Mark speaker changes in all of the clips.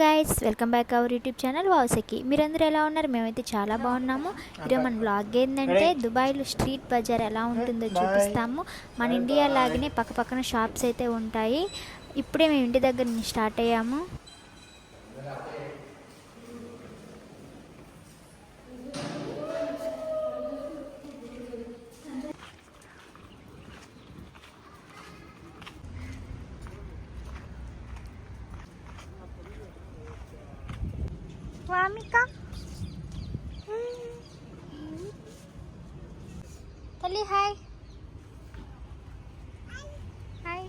Speaker 1: Guys, welcome back our YouTube channel వాసకి. మీరందరూ ఎలా ఉన్నారు? మేమైతే చాలా బాగున్నాము. ఈరోజు మన బ్లాగ్ ఏంటంటే దుబాయ్లో స్ట్రీట్ బజార్ ఎలా ఉంటుందో చూపిస్తాము. మన ఇండియా లాగానే పక్కపక్కన షాప్స్ అయితే ఉంటాయి. ఇప్పుడే మేము ఇంటి దగ్గర నుంచి స్టార్ట్ అయ్యాము. వామిక తల్లి హాయ్ హాయ్.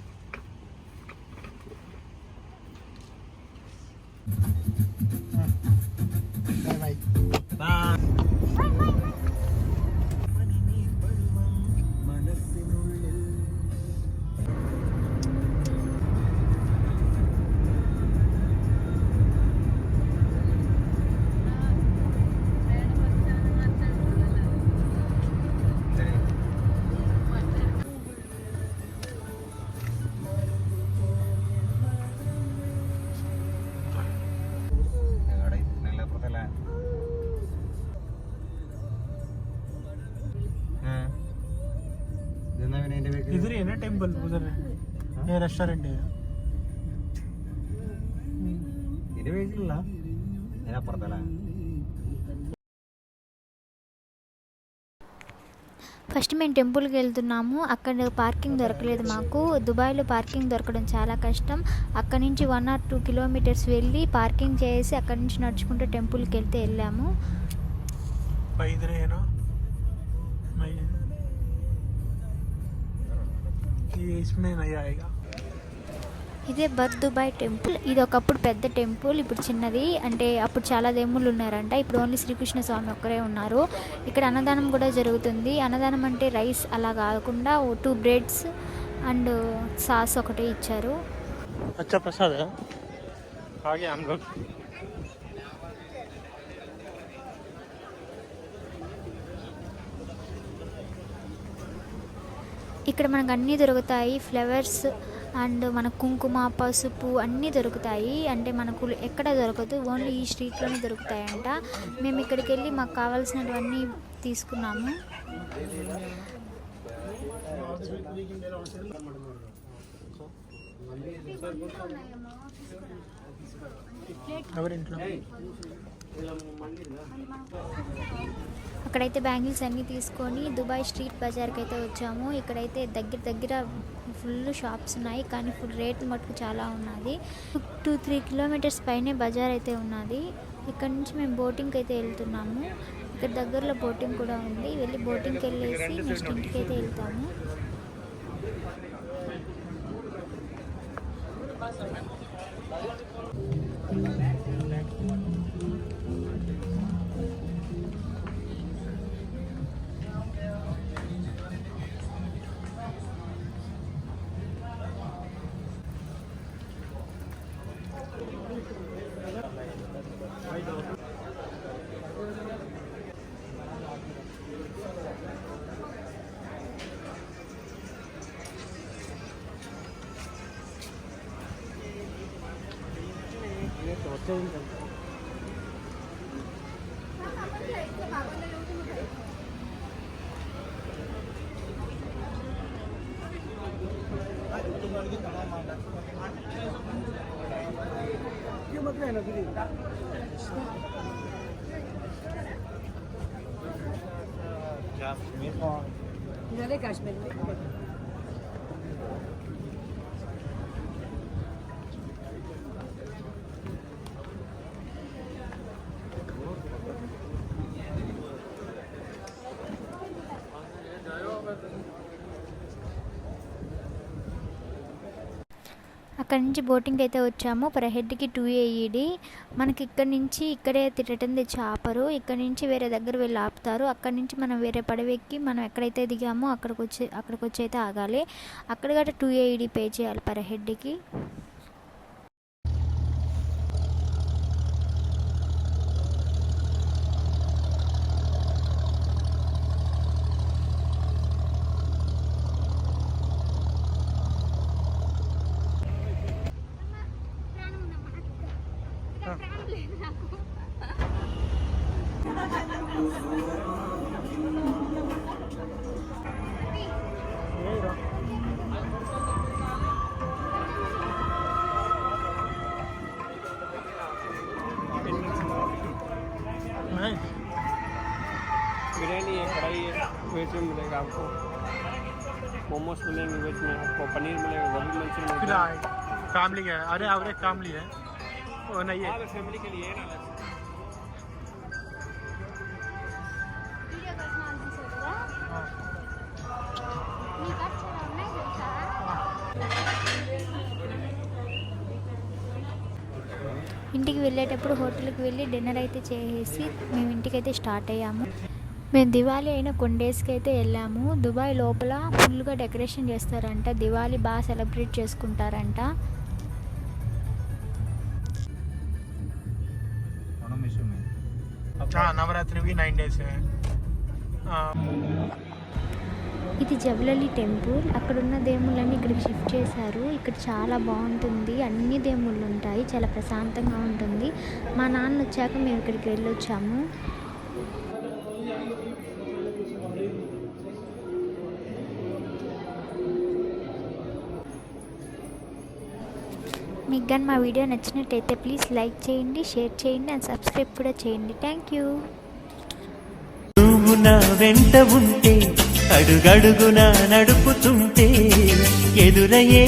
Speaker 2: इधर ही है ना टेम्पल, उधर ये रेस्टोरेंट है. ఫస్ట్ మేము టెంపుల్కి వెళ్తున్నాము. అక్కడ పార్కింగ్ దొరకలేదు మాకు. దుబాయ్లో పార్కింగ్ దొరకడం చాలా కష్టం. అక్కడ నుంచి 1 or 2 kilometers వెళ్ళి పార్కింగ్ చేసి అక్కడి నుంచి నడుచుకుంటూ టెంపుల్కి వెళ్తే వెళ్ళాము. ఇదే బర్త్ దుబాయ్ టెంపుల్. ఇది ఒకప్పుడు పెద్ద టెంపుల్, ఇప్పుడు చిన్నది. అంటే అప్పుడు చాలా దేవుళ్ళు ఉన్నారంట, ఇప్పుడు ఓన్లీ శ్రీకృష్ణ స్వామి ఒక్కరే ఉన్నారు. ఇక్కడ అన్నదానం కూడా జరుగుతుంది. అన్నదానం అంటే రైస్ అలా కాకుండా 2 బ్రెడ్స్ అండ్ సాస్ ఒకటే ఇచ్చారు. अच्छा प्रसाद है. आगे हम लोग
Speaker 1: ఇక్కడ మనకు అన్నీ దొరుకుతాయి. ఫ్లవర్స్ అండ్ మన కుంకుమ, పసుపు అన్నీ దొరుకుతాయి. అంటే మనకు ఎక్కడ దొరకదు, ఓన్లీ ఈ స్ట్రీట్లోనే దొరుకుతాయంట. మేము ఇక్కడికి వెళ్ళి మాకు కావాల్సినవన్నీ తీసుకున్నాము. అక్కడైతే బ్యాంగిల్స్ అన్నీ తీసుకొని దుబాయ్ స్ట్రీట్ బజార్కి అయితే వచ్చాము. ఇక్కడైతే దగ్గర ఫుల్ షాప్స్ ఉన్నాయి, కానీ ఫుల్ రేట్ మటుకు చాలా ఉన్నది. 2-3 kilometers పైనే బజార్ అయితే ఉన్నది. ఇక్కడ నుంచి మేము బోటింగ్కి అయితే వెళ్తున్నాము. ఇక్కడ దగ్గరలో బోటింగ్ కూడా ఉంది. వెళ్ళి బోటింగ్కి వెళ్ళేసి నెక్స్ట్ ఇంటికి అయితే వెళ్తాము. काश्मीर में అక్కడ నుంచి బోటింగ్ అయితే వచ్చాము. పర్ హెడ్కి 2 AED. మనకి ఇక్కడ నుంచి ఇక్కడే రిటర్న్ తెచ్చి ఆపరు. ఇక్కడ నుంచి వేరే దగ్గర వెళ్ళి ఆపుతారు. అక్కడ నుంచి మనం వేరే పడవెక్కి మనం ఎక్కడైతే దిగామో అక్కడికి వచ్చి అయితే ఆగాలి. అక్కడ కూడా 2 AED పే చేయాలి పర్ హెడ్కి.
Speaker 3: बिरयानी है, कढ़ाई है, वेज में मिलेगा आपको। मोमोज मिलेंगे वेज में, आपको पनीर मिलेगा, गोभी मंचूरियन मिलेगा।
Speaker 4: फैमिली है, अरे एवरेज फैमिली है वो नहीं है।
Speaker 3: फैमिली के लिए है ना।
Speaker 2: ఇంటికి వెళ్ళేటప్పుడు హోటల్కి వెళ్ళి డిన్నర్ అయితే చేసేసి మేము ఇంటికైతే స్టార్ట్ అయ్యాము. మేము దివాళీ అయిన కొన్ని డేస్కి అయితే వెళ్ళాము. దుబాయ్ లోపల ఫుల్గా డెకరేషన్ చేస్తారంట, దివాళీ బాగా సెలబ్రేట్ చేసుకుంటారంట.
Speaker 4: नवरात्रि भी 9 days है।
Speaker 2: ఇది జవలలి టెంపుల్. అక్కడ ఉన్న దేవుళ్ళని ఇక్కడికి షిఫ్ట్ చేశారు. ఇక్కడ చాలా బాగుంటుంది, అన్ని దేవుళ్ళు ఉంటాయి, చాలా ప్రశాంతంగా ఉంటుంది. మా నాన్న వచ్చాక మేము ఇక్కడికి వెళ్ళొచ్చాము. మీకు కానీ మా వీడియో నచ్చినట్టయితే ప్లీజ్ లైక్ చేయండి, షేర్ చేయండి అండ్ సబ్స్క్రైబ్ కూడా చేయండి. Thank you.
Speaker 5: నువ్వు నా వెంట ఉంటే, అడుగడుగునా నడుపుతుంటే, ఎదురయ్యే